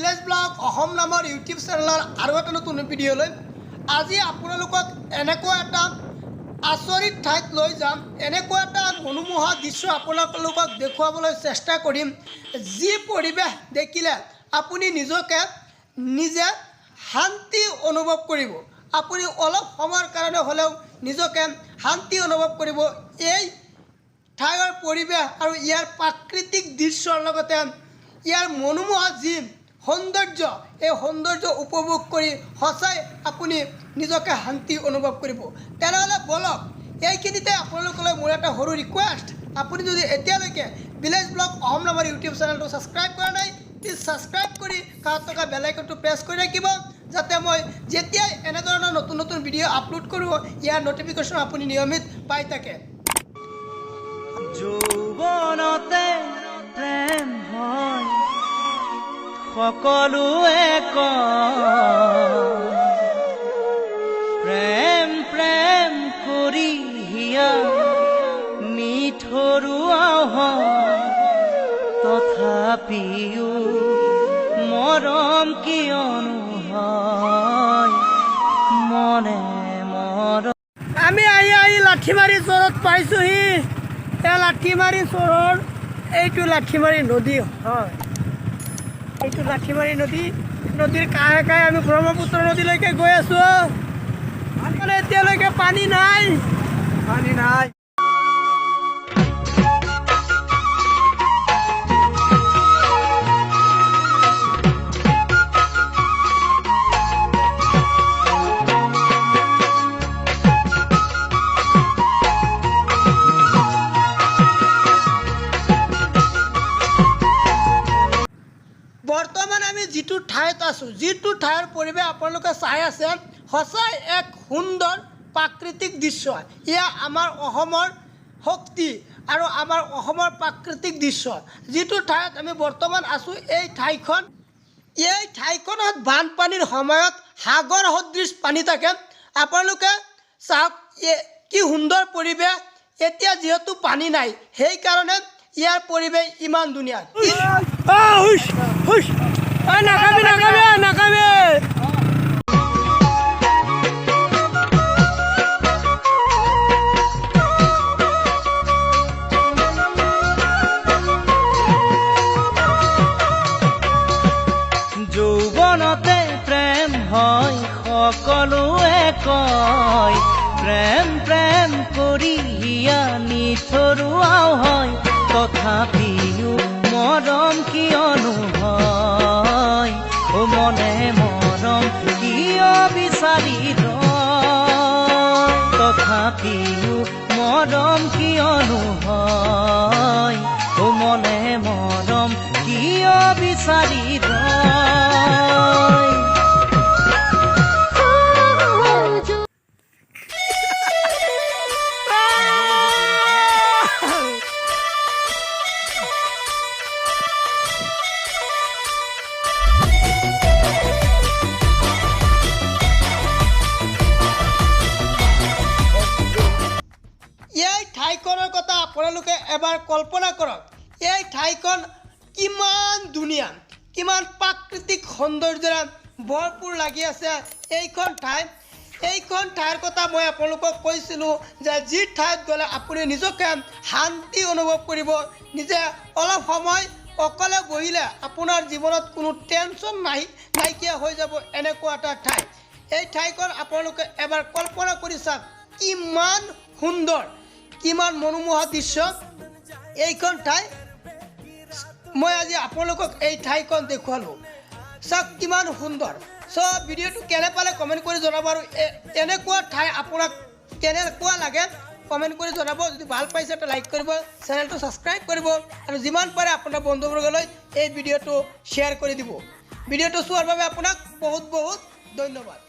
Village blog Assam নামৰ YouTube চেনেলৰ আৰু এটা নতুন ভিডিঅ'লৈ আজি আপোনালোকক এনেকুৱা এটা আচৰিত ঠাইত লৈ যাম। এনেকুৱা এটা মনোমোহা দৃশ্য আপোনালোকক দেখুৱাবলৈ চেষ্টা কৰিম, যি পৰিৱেশ দেখিলে আপুনি নিজে শান্তি অনুভৱ কৰিব। আপুনি অলপ সময়ৰ কাৰণে হ'লেও নিজকে শান্তি অনুভৱ কৰিব। এই ঠাইৰ পৰিৱেশ আৰু ইয়াৰ প্ৰাকৃতিক দৃশ্যৰ লগতে ইয়াৰ মনোমোহা যি সৌন্দৰ্য, এই সৌন্দৰ্য উপভোগ কৰি সঁচাই আপুনি নিজকে শান্তি অনুভৱ কৰিব। তেনেহ'লে বলক, এইখিনিতে আপোনালোকলৈ মোৰ এটা সৰু ৰিকুৱেষ্ট, আপুনি যদি এতিয়ালৈকে ভিলেজ ব্লগ অসম নামৰ ইউটিউব চেনেলটো ছাবস্ক্ৰাইব কৰা নাই, প্লিজ ছাবস্ক্ৰাইব কৰি কাষত থকা বেল আইকনটো প্ৰেছ কৰি ৰাখিব, যাতে মই যেতিয়াই এনেধৰণৰ নতুন নতুন ভিডিঅ' আপলোড কৰোঁ ইয়াৰ নটিফিকেশ্যন আপুনি নিয়মিত পাই থাকে। যৌৱনতে প্ৰেম হয় সকলোৱে কয়, প্ৰেম প্ৰেম কৰি হিয়া নিঠৰুৱা হয়, তথাপিও মৰম কিয়নো হয় মনে মৰম। আমি আহি লাঠিমাৰী চৰত পাইছোঁহি। এই লাঠিমাৰী চৰৰ এইটো লাঠিমাৰী নদী হয়, এইটো লাঠিমাৰী নদীৰ কাষে কাষে আমি ব্ৰহ্মপুত্ৰ নদীলৈকে গৈ আছোঁ। মানে এতিয়ালৈকে পানী নাই। বৰ্তমান আমি যিটো ঠাইত আছোঁ, যিটো ঠাইৰ পৰিৱেশ আপোনালোকে চাই আছে, সঁচাই এক সুন্দৰ প্ৰাকৃতিক দৃশ্য। এয়া আমাৰ অসমৰ শক্তি আৰু আমাৰ অসমৰ প্ৰাকৃতিক দৃশ্য। যিটো ঠাইত আমি বৰ্তমান আছোঁ, এই ঠাইখনত বানপানীৰ সময়ত সাগৰ সদৃশ পানী থাকে। আপোনালোকে চাওক কি সুন্দৰ পৰিৱেশ। এতিয়া যিহেতু পানী নাই, সেইকাৰণে ইয়াৰ পৰিৱেশ ইমান ধুনীয়া। নাকাবি যৌৱনতে প্ৰেম হয় সকলোৱে কয়, প্ৰেম প্ৰেম কৰি হিয়া নিঠৰুৱাও হয়, তথাপিও মৰম কিয়নো হয় মনে মৰম কিয় বিচাৰি ৰয়, তথাপিও মৰম কিয়নো হয় মনে মৰম কিয় বিচাৰি ৰয়। এই ঠাইখনৰ কথা আপোনালোকে এবাৰ কল্পনা কৰক। এই ঠাইখন কিমান ধুনীয়া, কিমান প্ৰাকৃতিক সৌন্দৰ্যৰে ভৰপূৰ লাগি আছে। এইখন ঠাইৰ কথা মই আপোনালোকক কৈছিলোঁ যে যি ঠাইত গ'লে আপুনি নিজকে শান্তি অনুভৱ কৰিব। নিজে অলপ সময় অকলে বহিলে আপোনাৰ জীৱনত কোনো টেনশ্যন নাইকিয়া হৈ যাব, এনেকুৱা এটা ঠাই। এই ঠাইখন আপোনালোকে এবাৰ কল্পনা কৰি চাওক, কিমান সুন্দৰ, কিমান মনোমোহা দৃশ্য এইখন ঠাই। মই আজি আপোনালোকক এই ঠাইখন দেখুৱালোঁ, চাওক কিমান সুন্দৰ। চ' ভিডিঅ'টো কেনে পালে কমেণ্ট কৰি জনাব, আৰু এনেকুৱা ঠাই আপোনাক কেনেকুৱা লাগে কমেণ্ট কৰি জনাব। যদি ভাল পাইছে তো লাইক কৰিব, চেনেলটো ছাবস্ক্ৰাইব কৰিব, আৰু যিমান পাৰে আপোনাৰ বন্ধুবৰ্গলৈ এই ভিডিঅ'টো শ্বেয়াৰ কৰি দিব। ভিডিঅ'টো চোৱাৰ বাবে আপোনাক বহুত বহুত ধন্যবাদ।